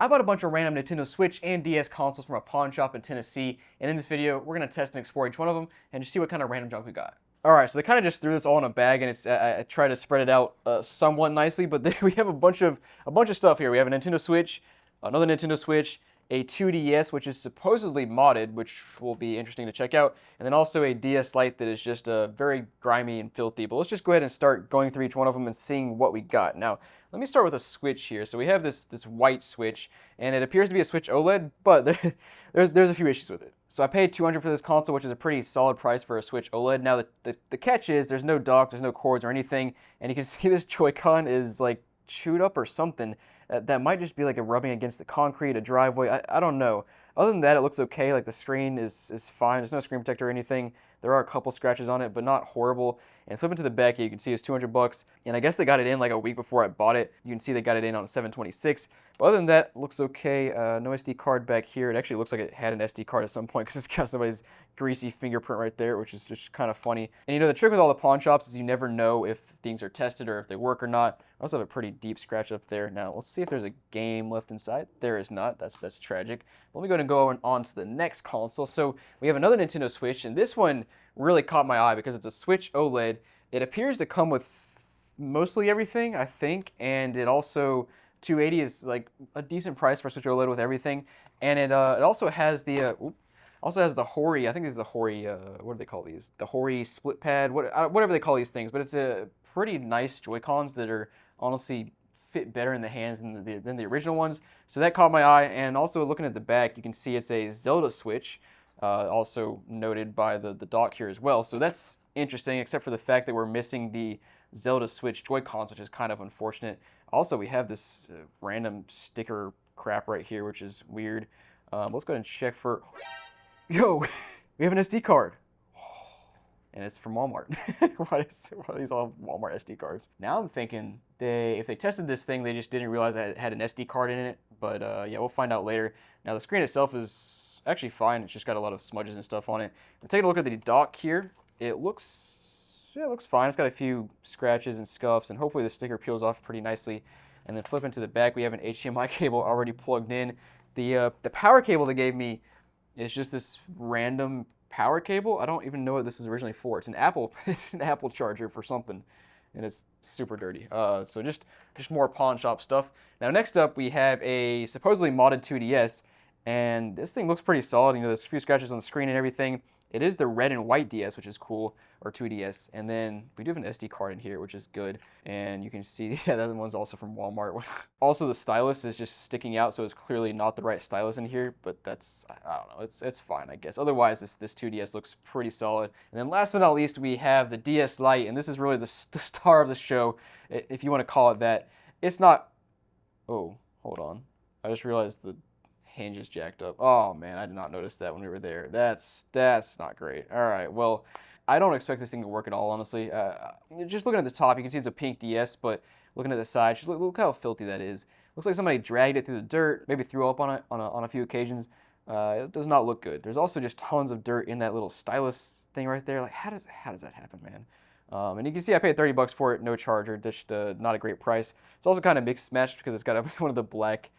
I bought a bunch of random Nintendo Switch and DS consoles from a pawn shop in Tennessee, and in this video, we're going to test and explore each one of them and just see what kind of random junk we got. Alright, so they kind of just threw this all in a bag, and I tried to spread it out somewhat nicely, but then we have a bunch of stuff here. We have a Nintendo Switch, another Nintendo Switch, a 2DS, which is supposedly modded, which will be interesting to check out, and then also a DS Lite that is just very grimy and filthy. But let's just go ahead and start going through each one of them and seeing what we got. Now, let me start with a Switch here. So we have this white Switch, and it appears to be a Switch OLED, but there's a few issues with it. So I paid $200 for this console, which is a pretty solid price for a Switch OLED. Now the catch is there's no dock, there's no cords or anything, and you can see this Joy-Con is like chewed up or something. That might just be like a rubbing against the concrete, a driveway. I don't know. Other than that, it looks okay. Like the screen is fine. There's no screen protector or anything. There are a couple scratches on it, but not horrible. And flipping to the back, you can see it's $200. And I guess they got it in like a week before I bought it. You can see they got it in on 7/26. But other than that, looks okay. No SD card back here. It actually looks like it had an SD card at some point because it's got somebody's greasy fingerprint right there, which is just kind of funny. And you know, the trick with all the pawn shops is you never know if things are tested or if they work or not. I also have a pretty deep scratch up there. Now, let's see if there's a game left inside. There is not. That's tragic. Let me go ahead and go on to the next console. So we have another Nintendo Switch, and this one really caught my eye because it's a Switch OLED. It appears to come with mostly everything, I think, and it also $280 is like a decent price for Switch OLED with everything, and it also has the Hori. I think this is the Hori. What do they call these? The Hori split pad. Whatever they call these things, but it's a pretty nice Joy-Cons that are honestly fit better in the hands than the original ones. So that caught my eye, and also looking at the back, you can see it's a Zelda Switch, also noted by the dock here as well. So that's interesting, except for the fact that we're missing the Zelda Switch Joy-Cons, which is kind of unfortunate. Also, we have this random sticker crap right here, which is weird. Let's go ahead and check for... Yo, we have an SD card. And it's from Walmart. Why are these all Walmart SD cards? Now I'm thinking if they tested this thing, they just didn't realize that it had an SD card in it. But yeah, we'll find out later. Now the screen itself is actually fine. It's just got a lot of smudges and stuff on it. We're taking a look at the dock here. It looks fine. It's got a few scratches and scuffs, and hopefully the sticker peels off pretty nicely. And then flipping to the back, we have an HDMI cable already plugged in. The power cable they gave me is just this random power cable. I don't even know what this is originally for. It's an Apple charger for something, and it's super dirty. So just more pawn shop stuff. Now next up we have a supposedly modded 2DS, and this thing looks pretty solid. You know, there's a few scratches on the screen and everything. It is the red and white DS, which is cool, or 2DS. And then we do have an SD card in here, which is good. And you can see, yeah, that one's also from Walmart. Also, the stylus is just sticking out, so it's clearly not the right stylus in here. But that's, I don't know, it's fine, I guess. Otherwise, this 2DS looks pretty solid. And then last but not least, we have the DS Lite. And this is really the star of the show, if you want to call it that. It's not... Oh, hold on. I just realized the hinge is jacked up. Oh man, I did not notice that when we were there. That's not great. All right, well, I don't expect this thing to work at all, honestly. Just looking at the top, you can see it's a pink DS, but looking at the side, just look how filthy that is. Looks like somebody dragged it through the dirt, maybe threw up on it on a few occasions. It does not look good. There's also just tons of dirt in that little stylus thing right there. Like, how does that happen, man? And you can see I paid $30 for it, no charger, just not a great price. It's also kind of mixed matched because it's got one of the black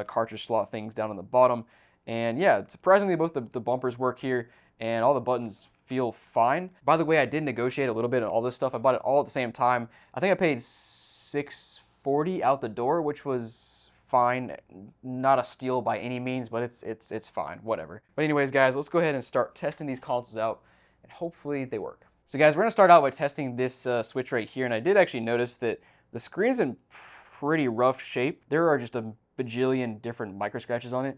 cartridge slot things down on the bottom. And yeah, surprisingly, both the bumpers work here, and all the buttons feel fine. By the way, I did negotiate a little bit on all this stuff. I bought it all at the same time. I think I paid $640 out the door, which was fine. Not a steal by any means, but it's fine, whatever. But anyways, guys, let's go ahead and start testing these consoles out, and hopefully they work. So guys, we're gonna start out by testing this Switch right here, and I did actually notice that the screen's in pretty rough shape. There are just a bajillion different micro scratches on it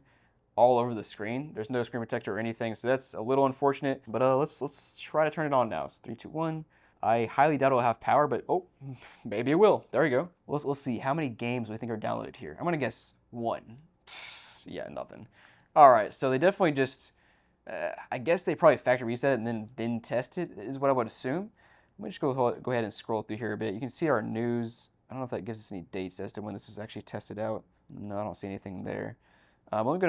all over the screen. There's no screen protector or anything, so that's a little unfortunate. But let's try to turn it on now. It's 3, 2, 1. I highly doubt it'll have power, but oh, maybe it will. There we go. Let's see how many games we think are downloaded here. I'm gonna guess 1. Yeah, nothing. All right, so they definitely just, I guess they probably factory reset it and then test it is what I would assume. Let me just go ahead and scroll through here a bit. You can see our news. I don't know if that gives us any dates as to when this was actually tested out. No, I don't see anything there. Let me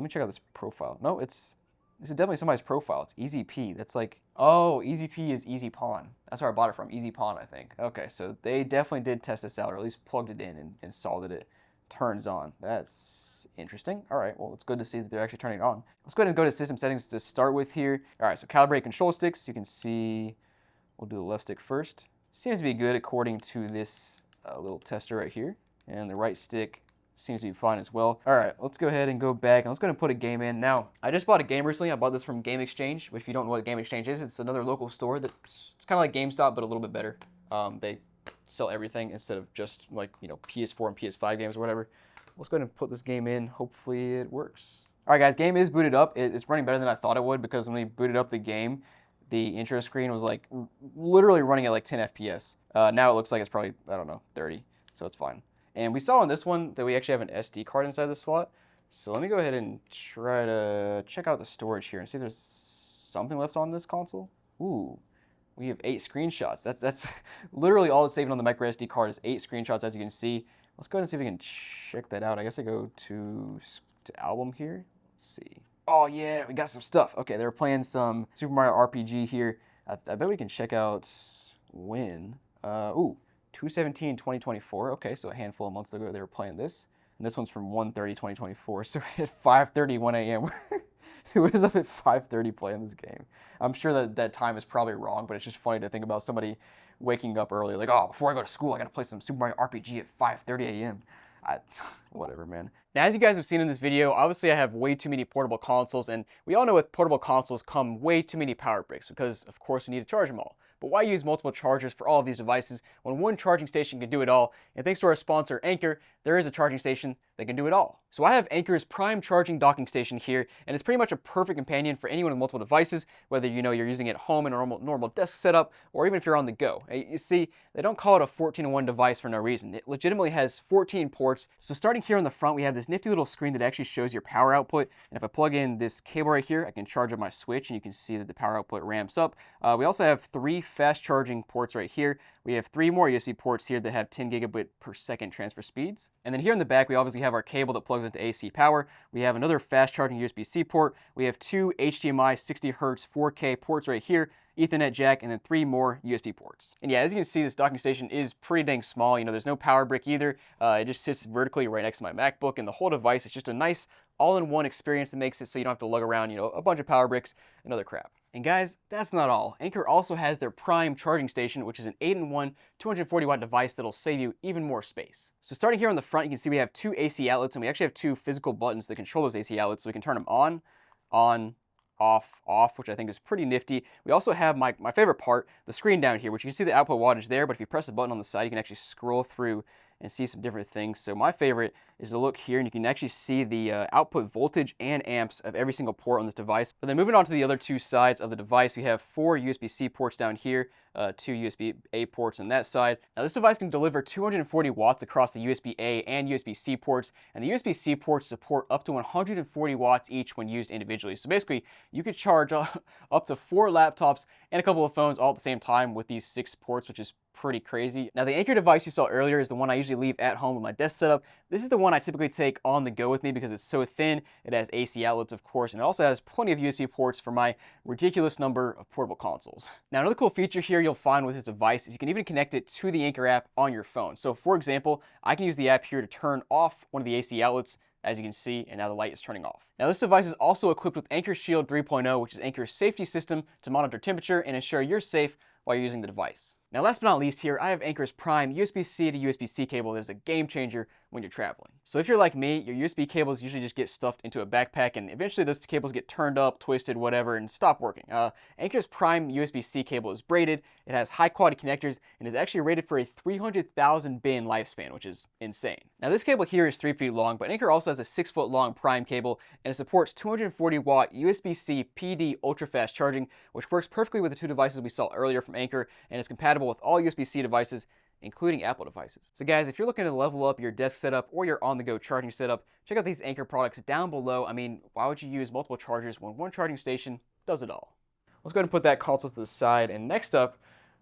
check out this profile. No, this is definitely somebody's profile. It's EasyP. That's like, oh, EasyP is Easy Pawn. That's where I bought it from, Easy Pawn, I think. Okay, so they definitely did test this out, or at least plugged it in and saw that it turns on. That's interesting. All right, well, it's good to see that they're actually turning it on. Let's go ahead and go to system settings to start with here. All right, so calibrate control sticks. You can see, we'll do the left stick first. Seems to be good according to this little tester right here. And the right stick seems to be fine as well. All right, let's go ahead and go back and let's go ahead and put a game in. Now, I just bought a game recently. I bought this from Game Exchange, which if you don't know what Game Exchange is, it's another local store that's it's kind of like GameStop, but a little bit better. They sell everything instead of just like, you know, PS4 and PS5 games or whatever. Let's go ahead and put this game in. Hopefully it works. All right, guys, game is booted up. It's running better than I thought it would because when we booted up the game, the intro screen was like literally running at like 10 FPS. Now it looks like it's probably, I don't know, 30, so it's fine. And we saw on this one that we actually have an SD card inside the slot. So let me go ahead and try to check out the storage here and see if there's something left on this console. Ooh, we have 8 screenshots. That's literally all it's saving on the micro SD card is 8 screenshots, as you can see. Let's go ahead and see if we can check that out. I guess I go to album here. Let's see. Oh yeah, we got some stuff. Okay, they were playing some Super Mario RPG here. I bet we can check out when. Ooh. 2/17/2024. Okay, so a handful of months ago they were playing this. And this one's from 1/30/2024. So at 5:31 a.m. It was up at 5:30 playing this game. I'm sure that time is probably wrong, but it's just funny to think about somebody waking up early, like, oh, before I go to school, I gotta play some Super Mario RPG at 5:30 a.m. Whatever, man. Now, as you guys have seen in this video, obviously I have way too many portable consoles, and we all know with portable consoles come way too many power bricks because, of course, we need to charge them all. But why use multiple chargers for all of these devices when one charging station can do it all? And thanks to our sponsor, Anker, there is a charging station that can do it all. So I have Anker's Prime Charging Docking Station here, and it's pretty much a perfect companion for anyone with multiple devices, whether you're using it at home in a normal desk setup, or even if you're on the go. You see, they don't call it a 14-in-1 device for no reason. It legitimately has 14 ports. So starting here on the front, we have this nifty little screen that actually shows your power output. And if I plug in this cable right here, I can charge up my Switch, and you can see that the power output ramps up. We also have 3 fast charging ports right here. We have 3 more USB ports here that have 10 gigabit per second transfer speeds. And then here in the back, we obviously have our cable that plugs into AC power. We have another fast charging USB-C port. We have 2 HDMI 60 Hz 4K ports right here, Ethernet jack, and then 3 more USB ports. And yeah, as you can see, this docking station is pretty dang small. There's no power brick either. It just sits vertically right next to my MacBook, and the whole device is just a nice all-in-one experience that makes it so you don't have to lug around, a bunch of power bricks and other crap. And guys, that's not all. Anker also has their Prime Charging Station, which is an 8-in-1 240-watt device that'll save you even more space. So starting here on the front, you can see we have 2 AC outlets, and we actually have 2 physical buttons that control those AC outlets, so we can turn them on, off, which I think is pretty nifty. We also have my favorite part, the screen down here, which you can see the output wattage there, but if you press the button on the side, you can actually scroll through and see some different things. So my favorite is to look here, and you can actually see the output voltage and amps of every single port on this device. But then moving on to the other 2 sides of the device, we have 4 USB-C ports down here, 2 USB-A ports on that side. Now this device can deliver 240 watts across the USB-A and USB-C ports, and the USB-C ports support up to 140 watts each when used individually. So basically, you could charge up to 4 laptops and a couple of phones all at the same time with these 6 ports, which is pretty crazy. Now the Anker device you saw earlier is the one I usually leave at home with my desk setup. This is the one I typically take on the go with me because it's so thin. It has AC outlets, of course, and it also has plenty of USB ports for my ridiculous number of portable consoles. Now another cool feature here you'll find with this device is you can even connect it to the Anker app on your phone. So for example, I can use the app here to turn off one of the AC outlets, as you can see, and now the light is turning off. Now this device is also equipped with Anker Shield 3.0, which is Anker's safety system to monitor temperature and ensure you're safe while you're using the device. Now last but not least here, I have Anker's Prime USB-C to USB-C cable that is a game changer when you're traveling. So if you're like me, your USB cables usually just get stuffed into a backpack, and eventually those cables get turned up, twisted, whatever, and stop working. Anker's Prime USB-C cable is braided, it has high quality connectors, and is actually rated for a 300,000 bin lifespan, which is insane. Now this cable here is 3 feet long, but Anker also has a 6 foot long Prime cable, and it supports 240 watt USB-C PD ultra fast charging, which works perfectly with the 2 devices we saw earlier from Anker, and is compatible with all USB-C devices, including Apple devices. So guys, if you're looking to level up your desk setup or your on-the-go charging setup, check out these Anker products down below. I mean, why would you use multiple chargers when one charging station does it all? Let's go ahead and put that console to the side, and next up,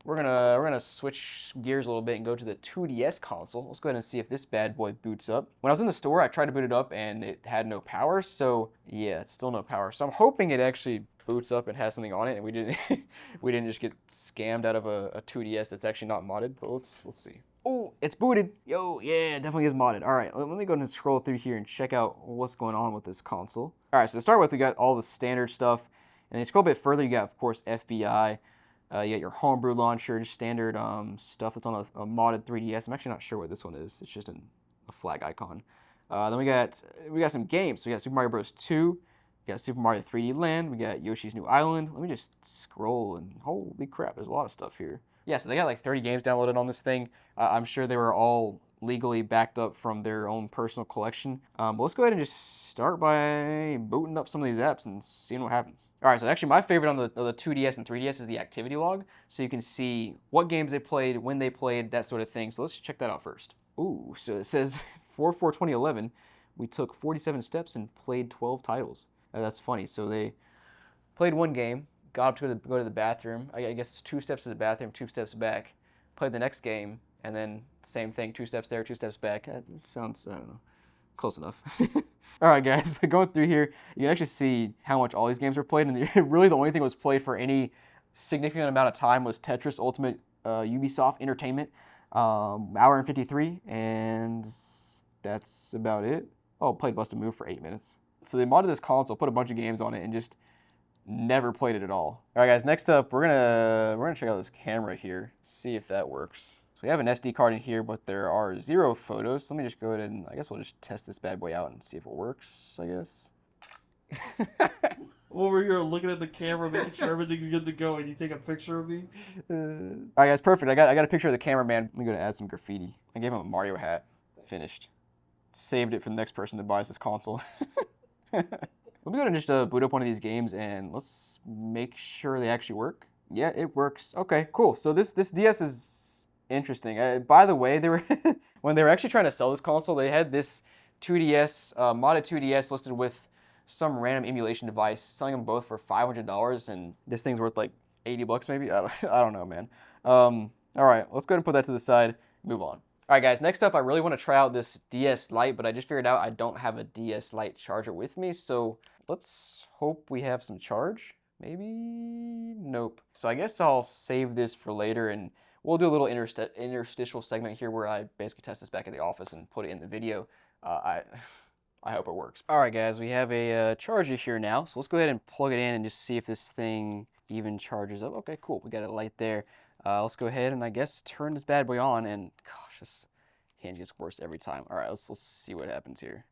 we're gonna switch gears a little bit and go to the 2DS console. Let's go ahead and see if this bad boy boots up. When I was in the store, I tried to boot it up and it had no power, so yeah, it's still no power. So I'm hoping it actually boots up and has something on it, and we didn't we didn't just get scammed out of a 2DS that's actually not modded. But let's see. Oh, it's booted. Yo, yeah, it definitely is modded. All right, let me go ahead and scroll through here and check out what's going on with this console. All right, so to start with, we got all the standard stuff. And then you scroll a bit further, you got, of course, FBI. You got your homebrew launcher, just standard stuff that's on a modded 3DS. I'm actually not sure what this one is. It's just a flag icon. Then we got some games. So we got Super Mario Bros. 2. We got Super Mario 3D Land. We got Yoshi's New Island. Let me just scroll, and holy crap, there's a lot of stuff here. Yeah, so they got like 30 games downloaded on this thing. I'm sure they were all legally backed up from their own personal collection. But let's go ahead and just start by booting up some of these apps and seeing what happens. All right, so actually my favorite on the 2DS and 3DS is the activity log. So you can see what games they played, when they played, that sort of thing. So let's check that out first. Ooh, so it says 4/4/2011, we took 47 steps and played 12 titles. That's funny. So they played one game, got up to go to the bathroom. I guess it's 2 steps to the bathroom, 2 steps back. Played the next game, and then same thing, 2 steps there, 2 steps back. That sounds, I don't know, close enough. All right, guys, but going through here, you can actually see how much all these games were played, and really the only thing that was played for any significant amount of time was Tetris Ultimate Ubisoft Entertainment, hour and 53, and that's about it. Oh, played Bust a Move for 8 minutes. So they modded this console, put a bunch of games on it, and just never played it at all. All right, guys. Next up, we're gonna check out this camera here, see if that works. So we have an SD card in here, but there are 0 photos. So let me just go ahead and I guess we'll just test this bad boy out and see if it works. I guess. Over here looking at the camera, making sure everything's good to go, and you take a picture of me. All right, guys. Perfect. I got a picture of the cameraman. Let me go to add some graffiti. I gave him a Mario hat. Finished. Saved it for the next person that buys this console. Let me go ahead and just boot up one of these games and let's make sure they actually work. Yeah, it works. Okay, cool. So this DS is interesting. By the way, they were when they were actually trying to sell this console, they had this 2DS, modded 2DS listed with some random emulation device, selling them both for $500, and this thing's worth like 80 bucks maybe. I don't know, man. All right, let's go ahead and put that to the side. Move on. All right, guys, next up, I really want to try out this DS Lite, but I just figured out I don't have a DS Lite charger with me, so let's hope we have some charge. Maybe? Nope. So I guess I'll save this for later, and we'll do a little interstitial segment here where I basically test this back at the office and put it in the video. I hope it works. All right, guys, we have a charger here now, so let's go ahead and plug it in and just see if this thing even charges up. Okay, cool. We got a light there. Let's go ahead and I guess turn this bad boy on, and gosh, this hand gets worse every time. All right, let's see what happens here.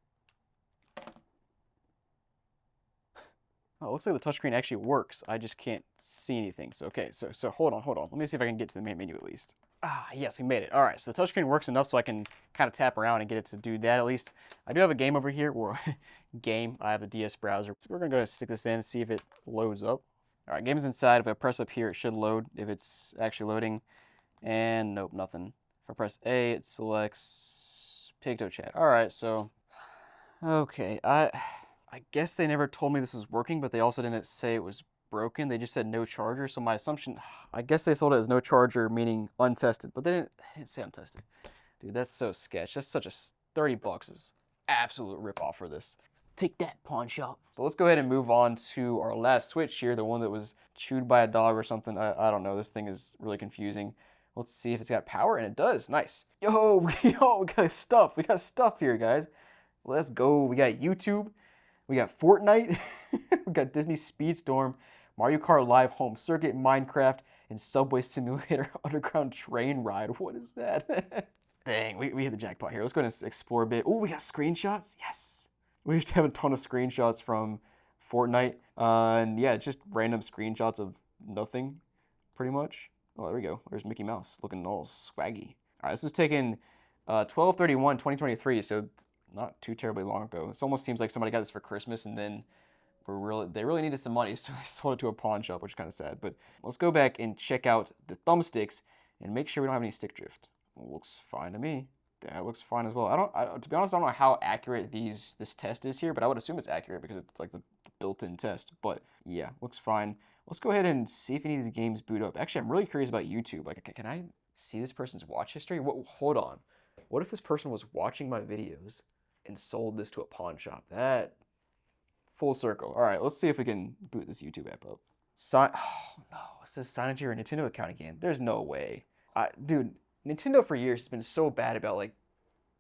Oh, it looks like the touchscreen actually works. I just can't see anything. So okay, so hold on. Let me see if I can get to the main menu at least. Ah, yes, we made it. All right, so the touchscreen works enough so I can kind of tap around and get it to do that at least. I do have a game over here, or game. I have a DS browser. So we're gonna go ahead and stick this in and see if it loads up. All right, game's inside. If I press up here, it should load if it's actually loading. And nope, nothing. If I press A, it selects Picto Chat. All right, so okay, I guess they never told me this was working, but they also didn't say it was broken. They just said no charger. So my assumption, I guess they sold it as no charger, meaning untested, but they didn't say untested. Dude, that's so sketch. That's such a 30 bucks is absolute ripoff for this. Take that, pawn shop. But let's go ahead and move on to our last Switch here, the one that was chewed by a dog or something. I don't know. This thing is really confusing. Let's see if it's got power, and it does. Nice. Yo, we got stuff. We got stuff here, guys. Let's go. We got YouTube. We got Fortnite. We got Disney Speedstorm, Mario Kart Live Home Circuit, Minecraft, and Subway Simulator Underground Train Ride. What is that? Dang, we hit the jackpot here. Let's go ahead and explore a bit. Oh, we got screenshots. Yes. We just have a ton of screenshots from Fortnite. And yeah, just random screenshots of nothing, pretty much. Oh, there we go. There's Mickey Mouse looking all swaggy. All right, this was taken 12/31/2023, so not too terribly long ago. This almost seems like somebody got this for Christmas and then they really needed some money, so they sold it to a pawn shop, which is kind of sad. But let's go back and check out the thumbsticks and make sure we don't have any stick drift. Looks fine to me. That looks fine as well. To be honest, I don't know how accurate this test is here, but I would assume it's accurate because it's like the built-in test. But yeah, looks fine. Let's go ahead and see if any of these games boot up. Actually, I'm really curious about YouTube. Like, can I see this person's watch history? Hold on. What if this person was watching my videos and sold this to a pawn shop? That full circle. All right, let's see if we can boot this YouTube app up. Oh no, it says sign into your Nintendo account again. There's no way. Dude, Nintendo for years has been so bad about like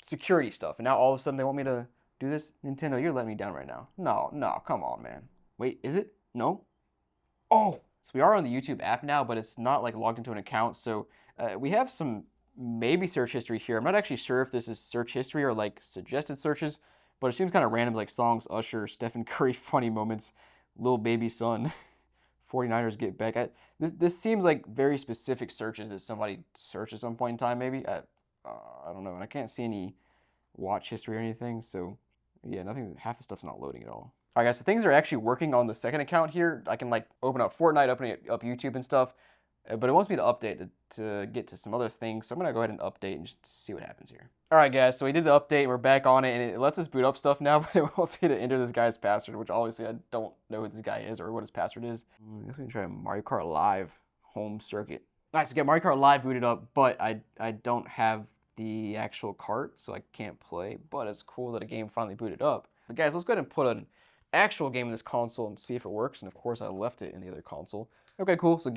security stuff, and now all of a sudden they want me to do this. Nintendo, you're letting me down right now. No, no, come on, man. Wait, is it? No. Oh, so we are on the YouTube app now, but it's not like logged into an account. So we have some maybe search history here. I'm not actually sure if this is search history or like suggested searches, but it seems kind of random, like songs, Usher, Stephen Curry, funny moments, Lil Baby Son, 49ers get back. This seems like very specific searches that somebody searched at some point in time, maybe. I don't know, and I can't see any watch history or anything, so yeah, nothing. Half the stuff's not loading at all. All right, guys, so things are actually working on the second account here. I can like open up Fortnite, opening up YouTube and stuff, but it wants me to update to get to some other things. So I'm gonna go ahead and update and just see what happens here. All right, guys, so we did the update. We're back on it, and it lets us boot up stuff now, but it wants me to enter this guy's password, which obviously I don't know who this guy is or what his password is. I guess we can try Mario Kart Live home circuit. All right, so get Mario Kart Live booted up, but I don't have the actual cart, so I can't play, but it's cool that a game finally booted up. But guys, let's go ahead and put an actual game in this console and see if it works, and of course I left it in the other console. Okay, cool, so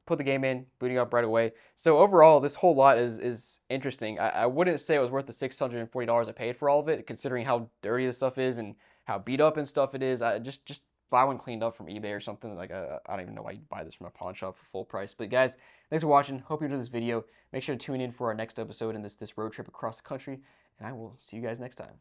put the game in, booting up right away. So overall, this whole lot is interesting. I wouldn't say it was worth the $640 I paid for all of it, considering how dirty this stuff is and how beat up and stuff it is. I just buy one cleaned up from eBay or something. Like I don't even know why you'd buy this from a pawn shop for full price. But guys, thanks for watching. Hope you enjoyed this video. Make sure to tune in for our next episode in this road trip across the country, and I will see you guys next time.